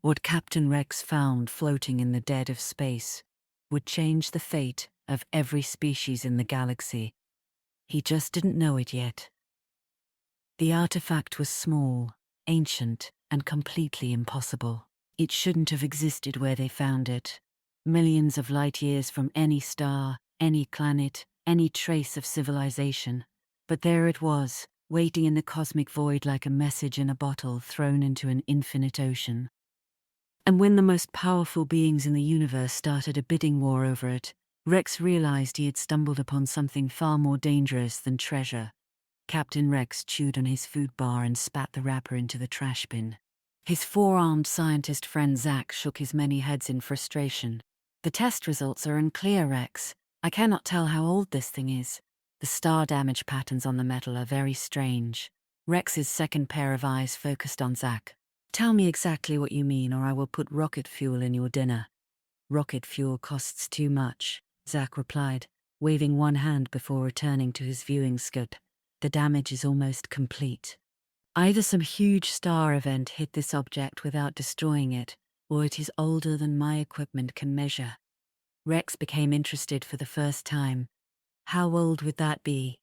What Captain Rex found floating in the dead of space would change the fate of every species in the galaxy. He just didn't know it yet. The artifact was small, ancient, and completely impossible. It shouldn't have existed where they found it. Millions of light years from any star, any planet, any trace of civilization. But there it was, waiting in the cosmic void like a message in a bottle thrown into an infinite ocean. And when the most powerful beings in the universe started a bidding war over it, Rex realized he had stumbled upon something far more dangerous than treasure. Captain Rex chewed on his food bar and spat the wrapper into the trash bin. His four-armed scientist friend Zack shook his many heads in frustration. The test results are unclear, Rex. I cannot tell how old this thing is. The star damage patterns on the metal are very strange. Rex's second pair of eyes focused on Zack. Tell me exactly what you mean, or I will put rocket fuel in your dinner. Rocket fuel costs too much, Zack replied, waving one hand before returning to his viewing scope. The damage is almost complete. Either some huge star event hit this object without destroying it, or it is older than my equipment can measure. Rex became interested for the first time. How old would that be?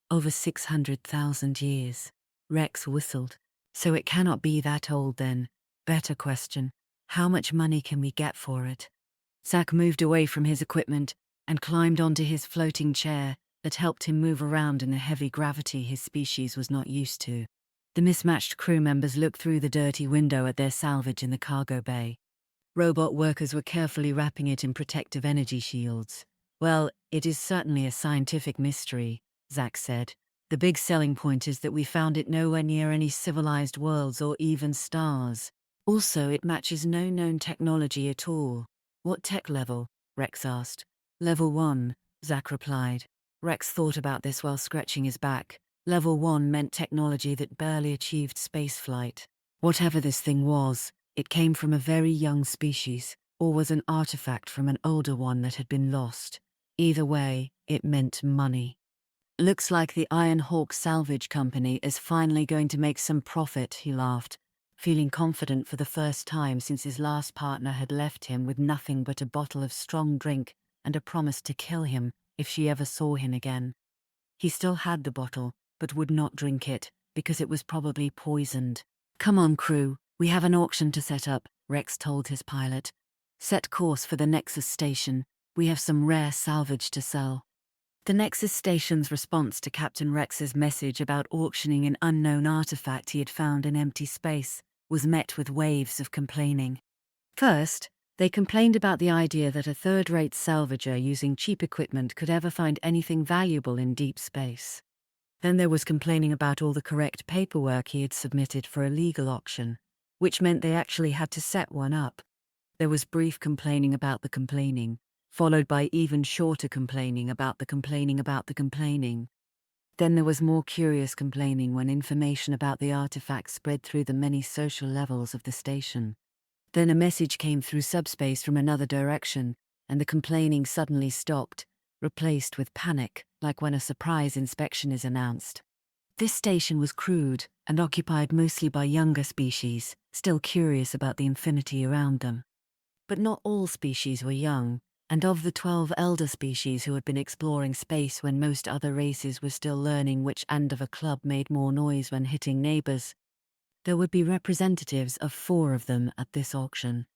Over 600,000 years. Rex whistled. So it cannot be that old then. Better question. How much money can we get for it? Zack moved away from his equipment and climbed onto his floating chair that helped him move around in the heavy gravity his species was not used to. The mismatched crew members looked through the dirty window at their salvage in the cargo bay. Robot workers were carefully wrapping it in protective energy shields. Well, it is certainly a scientific mystery, Zack said. The big selling point is that we found it nowhere near any civilized worlds or even stars. Also, it matches no known technology at all. What tech level? Rex asked. Level 1, Zack replied. Rex thought about this while scratching his back. Level 1 meant technology that barely achieved spaceflight. Whatever this thing was, it came from a very young species, or was an artifact from an older one that had been lost. Either way, it meant money. Looks like the Iron Hawk Salvage Company is finally going to make some profit, he laughed, feeling confident for the first time since his last partner had left him with nothing but a bottle of strong drink and a promise to kill him if she ever saw him again. He still had the bottle, but would not drink it, because it was probably poisoned. Come on, crew, we have an auction to set up, Rex told his pilot. Set course for the Nexus station. We have some rare salvage to sell. The Nexus station's response to Captain Rex's message about auctioning an unknown artifact he had found in empty space was met with waves of complaining. First, they complained about the idea that a third-rate salvager using cheap equipment could ever find anything valuable in deep space. Then there was complaining about all the correct paperwork he had submitted for a legal auction, which meant they actually had to set one up. There was brief complaining about the complaining, followed by even shorter complaining about the complaining about the complaining. Then there was more curious complaining when information about the artifact spread through the many social levels of the station. Then a message came through subspace from another direction, and the complaining suddenly stopped, replaced with panic, like when a surprise inspection is announced. This station was crude and occupied mostly by younger species, still curious about the infinity around them. But not all species were young, and of the 12 elder species who had been exploring space when most other races were still learning which end of a club made more noise when hitting neighbors, there would be representatives of 4 of them at this auction.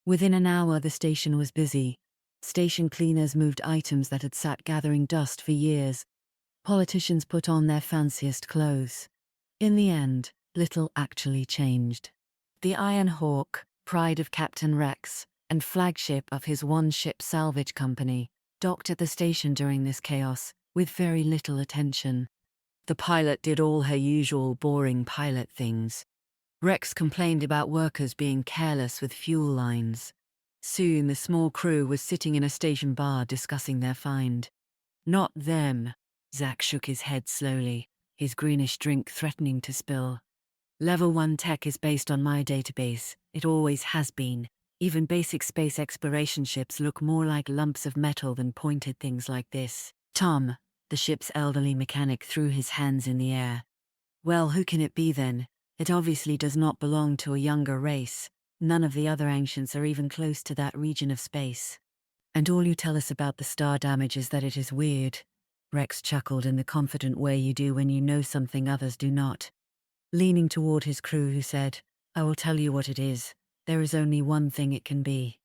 Within an hour the station was busy. Station cleaners moved items that had sat gathering dust for years. Politicians put on their fanciest clothes. In the end, little actually changed. The Iron Hawk, pride of Captain Rex, and flagship of his one-ship salvage company, docked at the station during this chaos, with very little attention. The pilot did all her usual boring pilot things. Rex complained about workers being careless with fuel lines. Soon the small crew was sitting in a station bar discussing their find. Not them. Zack shook his head slowly, his greenish drink threatening to spill. Level 1 tech is based on my database. It always has been. Even basic space exploration ships look more like lumps of metal than pointed things like this. Tom, the ship's elderly mechanic, threw his hands in the air. Well, who can it be then? It obviously does not belong to a younger race. None of the other ancients are even close to that region of space. And all you tell us about the star damage is that it is weird. Rex chuckled in the confident way you do when you know something others do not. Leaning toward his crew, who said, I will tell you what it is. There is only one thing it can be.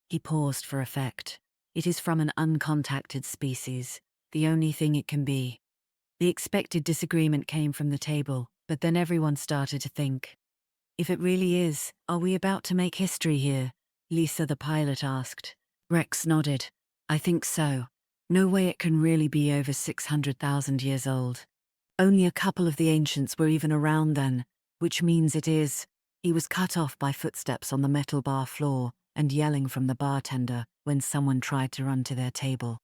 He paused for effect. It is from an uncontacted species. The only thing it can be. The expected disagreement came from the table, but then everyone started to think. If it really is, are we about to make history here? Lisa the pilot asked. Rex nodded. I think so. No way it can really be over 600,000 years old. Only a couple of the ancients were even around then, which means it is. He was cut off by footsteps on the metal bar floor and yelling from the bartender when someone tried to run to their table.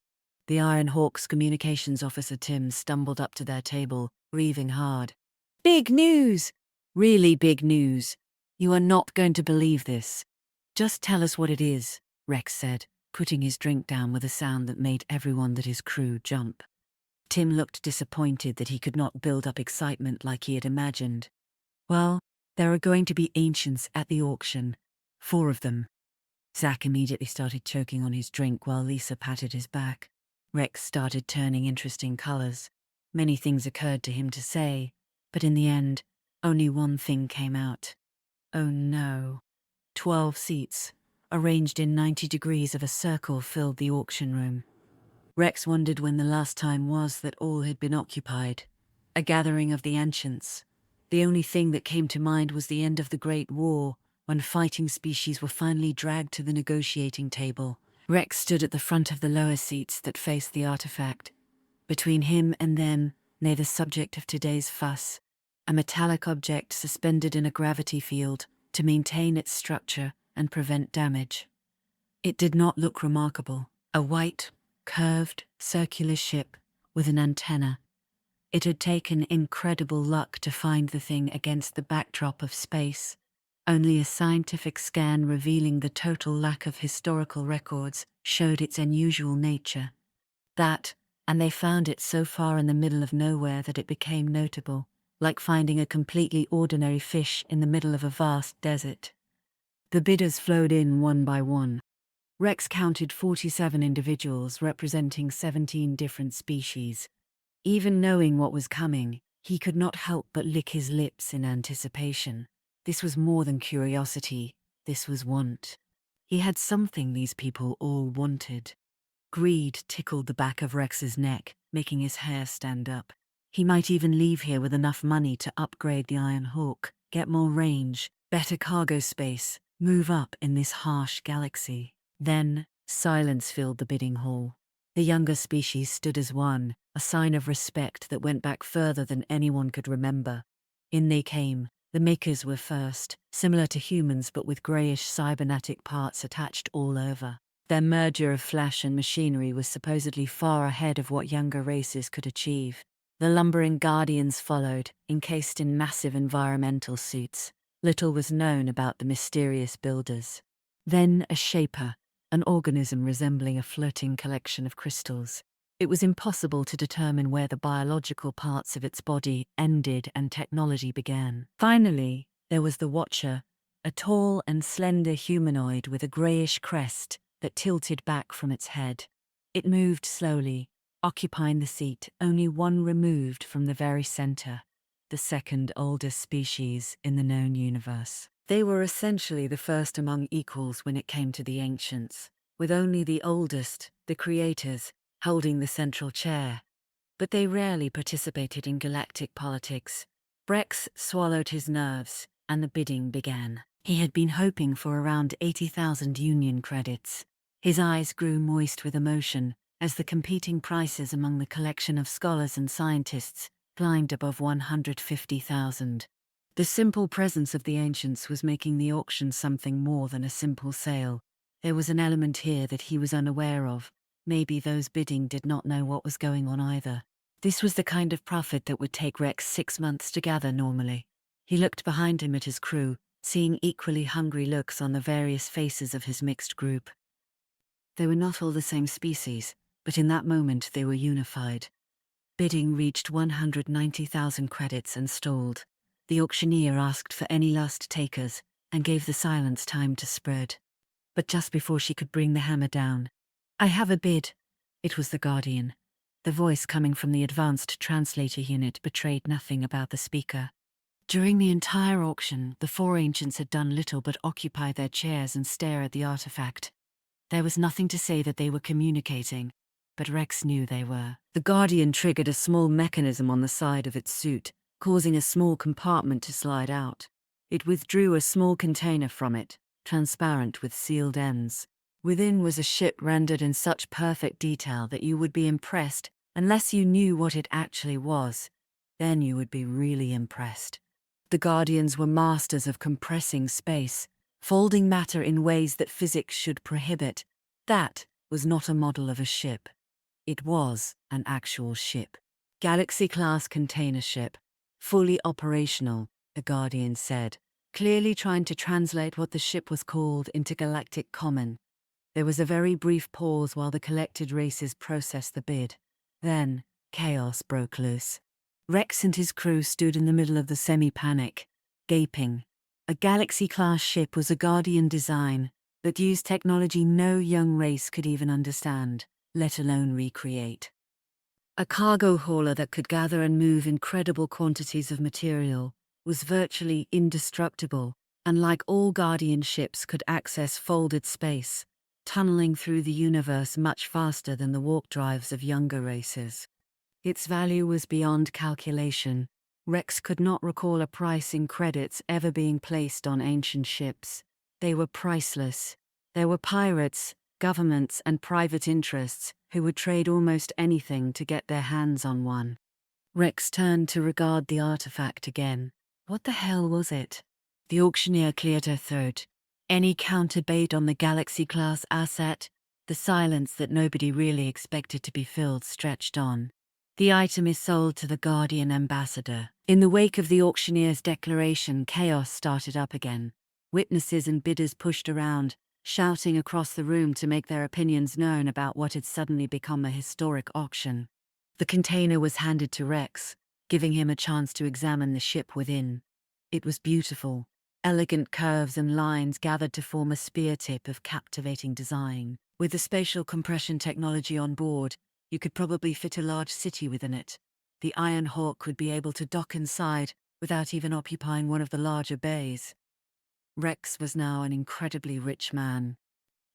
The Iron Hawk's communications officer Tim stumbled up to their table, breathing hard. Big news! Really big news. You are not going to believe this. Just tell us what it is, Rex said, putting his drink down with a sound that made everyone that his crew jump. Tim looked disappointed that he could not build up excitement like he had imagined. Well, there are going to be ancients at the auction. 4 of them. Zach immediately started choking on his drink while Lisa patted his back. Rex started turning interesting colors. Many things occurred to him to say, but in the end, only one thing came out. Oh no. 12 seats, arranged in 90 degrees of a circle, filled the auction room. Rex wondered when the last time was that all had been occupied. A gathering of the ancients. The only thing that came to mind was the end of the Great War, when fighting species were finally dragged to the negotiating table. Rex stood at the front of the lower seats that faced the artifact. Between him and them lay the subject of today's fuss, a metallic object suspended in a gravity field to maintain its structure and prevent damage. It did not look remarkable. A white, curved, circular ship with an antenna. It had taken incredible luck to find the thing against the backdrop of space. Only a scientific scan revealing the total lack of historical records showed its unusual nature. That, and they found it so far in the middle of nowhere that it became notable, like finding a completely ordinary fish in the middle of a vast desert. The bidders flowed in one by one. Rex counted 47 individuals representing 17 different species. Even knowing what was coming, he could not help but lick his lips in anticipation. This was more than curiosity, this was want. He had something these people all wanted. Greed tickled the back of Rex's neck, making his hair stand up. He might even leave here with enough money to upgrade the Iron Hawk, get more range, better cargo space, move up in this harsh galaxy. Then, silence filled the bidding hall. The younger species stood as one, a sign of respect that went back further than anyone could remember. In they came. The makers were first, similar to humans but with greyish cybernetic parts attached all over. Their merger of flesh and machinery was supposedly far ahead of what younger races could achieve. The lumbering guardians followed, encased in massive environmental suits. Little was known about the mysterious builders. Then a shaper, an organism resembling a floating collection of crystals. It was impossible to determine where the biological parts of its body ended and technology began. Finally, there was the Watcher, a tall and slender humanoid with a greyish crest that tilted back from its head. It moved slowly, occupying the seat only one removed from the very center, the second oldest species in the known universe. They were essentially the first among equals when it came to the ancients, with only the oldest, the creators, holding the central chair. But they rarely participated in galactic politics. Rex swallowed his nerves, and the bidding began. He had been hoping for around 80,000 Union credits. His eyes grew moist with emotion as the competing prices among the collection of scholars and scientists climbed above 150,000. The simple presence of the ancients was making the auction something more than a simple sale. There was an element here that he was unaware of. Maybe those bidding did not know what was going on either. This was the kind of profit that would take Rex 6 months to gather normally. He looked behind him at his crew, seeing equally hungry looks on the various faces of his mixed group. They were not all the same species, but in that moment they were unified. Bidding reached 190,000 credits and stalled. The auctioneer asked for any last takers, and gave the silence time to spread. But just before she could bring the hammer down, "I have a bid." It was the Guardian. The voice coming from the advanced translator unit betrayed nothing about the speaker. During the entire auction, the four ancients had done little but occupy their chairs and stare at the artifact. There was nothing to say that they were communicating, but Rex knew they were. The Guardian triggered a small mechanism on the side of its suit, causing a small compartment to slide out. It withdrew a small container from it, transparent with sealed ends. Within was a ship rendered in such perfect detail that you would be impressed unless you knew what it actually was. Then you would be really impressed. The Guardians were masters of compressing space, folding matter in ways that physics should prohibit. That was not a model of a ship. It was an actual ship. Galaxy-class container ship. Fully operational, the Guardian said, clearly trying to translate what the ship was called into galactic common. There was a very brief pause while the collected races processed the bid. Then, chaos broke loose. Rex and his crew stood in the middle of the semi-panic, gaping. A Galaxy-class ship was a Guardian design that used technology no young race could even understand, let alone recreate. A cargo hauler that could gather and move incredible quantities of material, was virtually indestructible, and like all Guardian ships could access folded space, tunneling through the universe much faster than the warp drives of younger races. Its value was beyond calculation. Rex could not recall a price in credits ever being placed on ancient ships. They were priceless. There were pirates, governments, and private interests who would trade almost anything to get their hands on one. Rex turned to regard the artifact again. What the hell was it? The auctioneer cleared her throat. Any counter-bait on the Galaxy-class asset? The silence that nobody really expected to be filled stretched on. The item is sold to the Guardian ambassador. In the wake of the auctioneer's declaration, chaos started up again. Witnesses and bidders pushed around, shouting across the room to make their opinions known about what had suddenly become a historic auction. The container was handed to Rex, giving him a chance to examine the ship within. It was beautiful. Elegant curves and lines gathered to form a spear tip of captivating design. With the spatial compression technology on board, you could probably fit a large city within it. The Iron Hawk would be able to dock inside without even occupying one of the larger bays. Rex was now an incredibly rich man.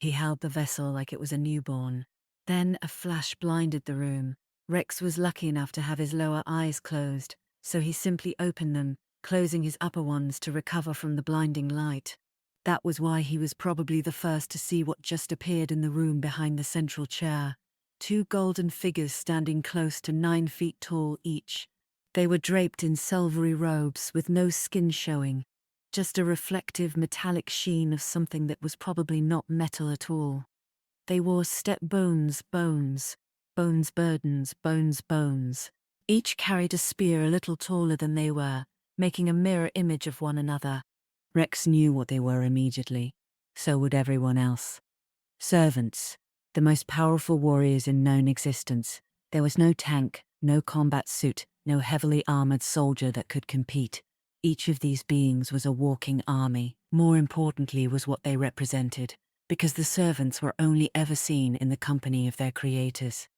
He held the vessel like it was a newborn. Then a flash blinded the room. Rex was lucky enough to have his lower eyes closed, so he simply opened them, closing his upper ones to recover from the blinding light. That was why he was probably the first to see what just appeared in the room behind the central chair. Two golden figures standing close to 9 feet tall each. They were draped in silvery robes with no skin showing, just a reflective metallic sheen of something that was probably not metal at all. They wore step bones, bones, burdens, bones. Each carried a spear a little taller than they were, making a mirror image of one another. Rex knew what they were immediately. So would everyone else. Servants. The most powerful warriors in known existence. There was no tank, no combat suit, no heavily armored soldier that could compete. Each of these beings was a walking army. More importantly was what they represented, because the servants were only ever seen in the company of their creators.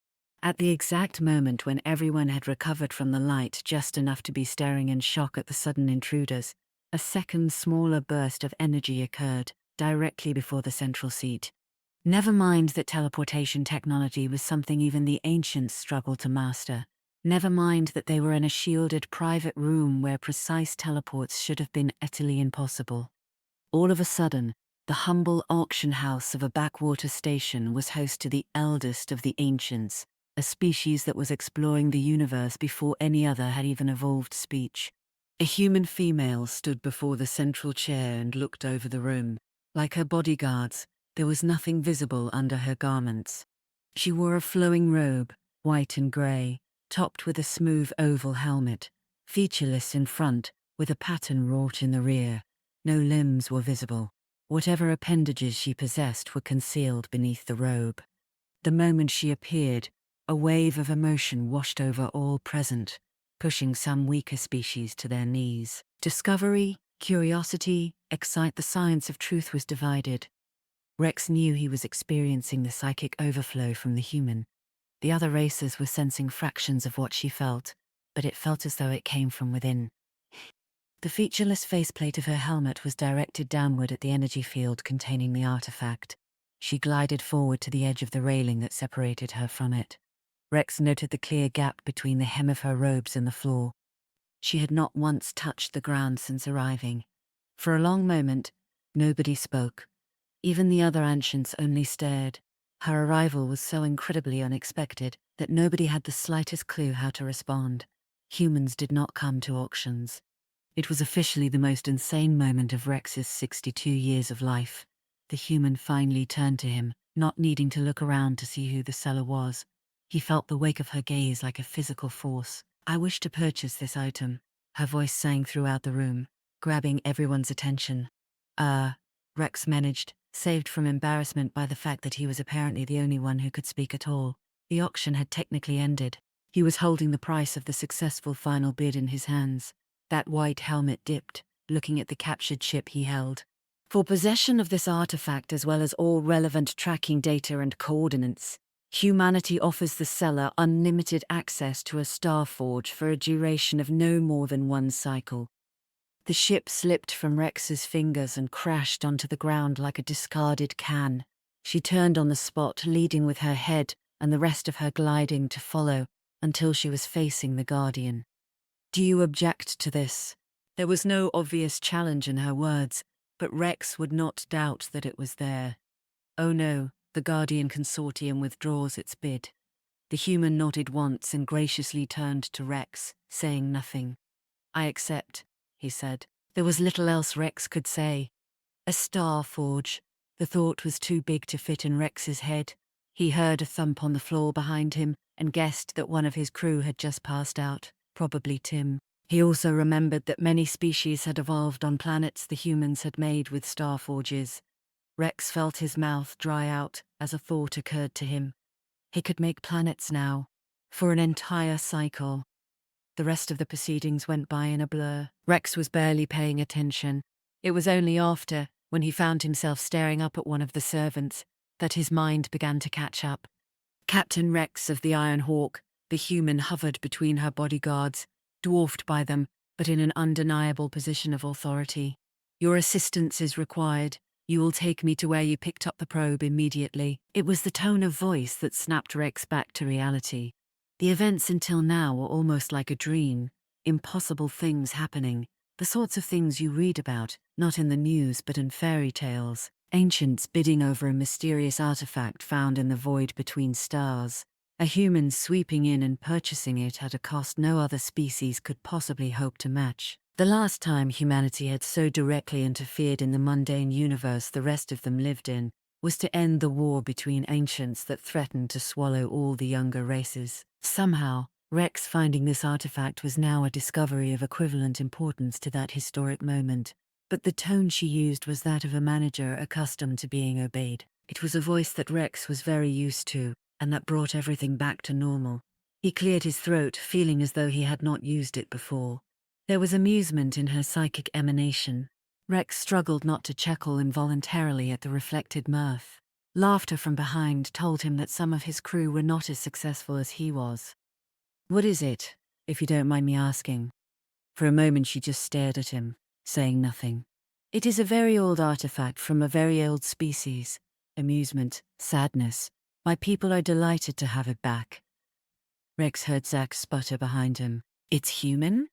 At the exact moment when everyone had recovered from the light just enough to be staring in shock at the sudden intruders, a second smaller burst of energy occurred, directly before the central seat. Never mind that teleportation technology was something even the ancients struggled to master. Never mind that they were in a shielded private room where precise teleports should have been utterly impossible. All of a sudden, the humble auction house of a backwater station was host to the eldest of the ancients, a species that was exploring the universe before any other had even evolved speech. A human female stood before the central chair and looked over the room. Like her bodyguards, there was nothing visible under her garments. She wore a flowing robe, white and grey, topped with a smooth oval helmet, featureless in front, with a pattern wrought in the rear. No limbs were visible. Whatever appendages she possessed were concealed beneath the robe. The moment she appeared, a wave of emotion washed over all present, pushing some weaker species to their knees. Discovery, Curiosity, excite the science of truth was divided. Rex knew he was experiencing the psychic overflow from the human. The other races were sensing fractions of what she felt, but it felt as though it came from within. The featureless faceplate of her helmet was directed downward at the energy field containing the artifact. She glided forward to the edge of the railing that separated her from it. Rex noted the clear gap between the hem of her robes and the floor. She had not once touched the ground since arriving. For a long moment, nobody spoke. Even the other ancients only stared. Her arrival was so incredibly unexpected that nobody had the slightest clue how to respond. Humans did not come to auctions. It was officially the most insane moment of Rex's 62 years of life. The human finally turned to him, not needing to look around to see who the seller was. He felt the wake of her gaze like a physical force. "I wish to purchase this item," her voice sang throughout the room, grabbing everyone's attention. Rex managed, saved from embarrassment by the fact that he was apparently the only one who could speak at all. The auction had technically ended. He was holding the price of the successful final bid in his hands. That white helmet dipped, looking at the captured ship he held. "For possession of this artifact as well as all relevant tracking data and coordinates, humanity offers the seller unlimited access to a star forge for a duration of no more than one cycle." The ship slipped from Rex's fingers and crashed onto the ground like a discarded can. She turned on the spot, leading with her head and the rest of her gliding to follow until she was facing the Guardian. "Do you object to this?" There was no obvious challenge in her words, but Rex would not doubt that it was there. "Oh no," the Guardian Consortium withdraws its bid. The human nodded once and graciously turned to Rex, saying nothing. "I accept," he said. There was little else Rex could say. A star forge. The thought was too big to fit in Rex's head. He heard a thump on the floor behind him and guessed that one of his crew had just passed out, probably Tim. He also remembered that many species had evolved on planets the humans had made with star forges. Rex felt his mouth dry out as a thought occurred to him. He could make planets now, for an entire cycle. The rest of the proceedings went by in a blur. Rex was barely paying attention. It was only after, when he found himself staring up at one of the servants, that his mind began to catch up. Captain Rex of the Iron Hawk, the human hovered between her bodyguards, dwarfed by them, but in an undeniable position of authority. "Your assistance is required. You will take me to where you picked up the probe immediately." It was the tone of voice that snapped Rex back to reality. The events until now were almost like a dream, impossible things happening, the sorts of things you read about, not in the news but in fairy tales. Ancients bidding over a mysterious artifact found in the void between stars. A human sweeping in and purchasing it at a cost no other species could possibly hope to match. The last time humanity had so directly interfered in the mundane universe the rest of them lived in was to end the war between ancients that threatened to swallow all the younger races. Somehow, Rex finding this artifact was now a discovery of equivalent importance to that historic moment. But the tone she used was that of a manager accustomed to being obeyed. It was a voice that Rex was very used to, and that brought everything back to normal. He cleared his throat, feeling as though he had not used it before. There was amusement in her psychic emanation. Rex struggled not to chuckle involuntarily at the reflected mirth. Laughter from behind told him that some of his crew were not as successful as he was. "What is it, if you don't mind me asking?" For a moment she just stared at him, saying nothing. "It is a very old artifact from a very old species. Amusement, sadness. My people are delighted to have it back." Rex heard Zack sputter behind him. "It's human?"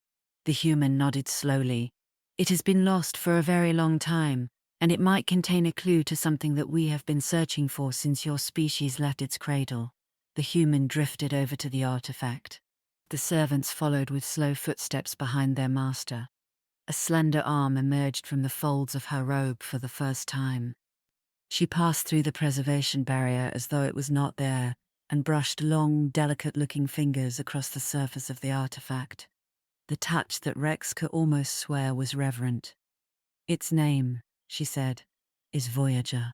The human nodded slowly. "It has been lost for a very long time, and it might contain a clue to something that we have been searching for since your species left its cradle." The human drifted over to the artifact. The servants followed with slow footsteps behind their master. A slender arm emerged from the folds of her robe for the first time. She passed through the preservation barrier as though it was not there, and brushed long, delicate-looking fingers across the surface of the artifact. The touch that Rex could almost swear was reverent. "Its name," she said, "is Voyager."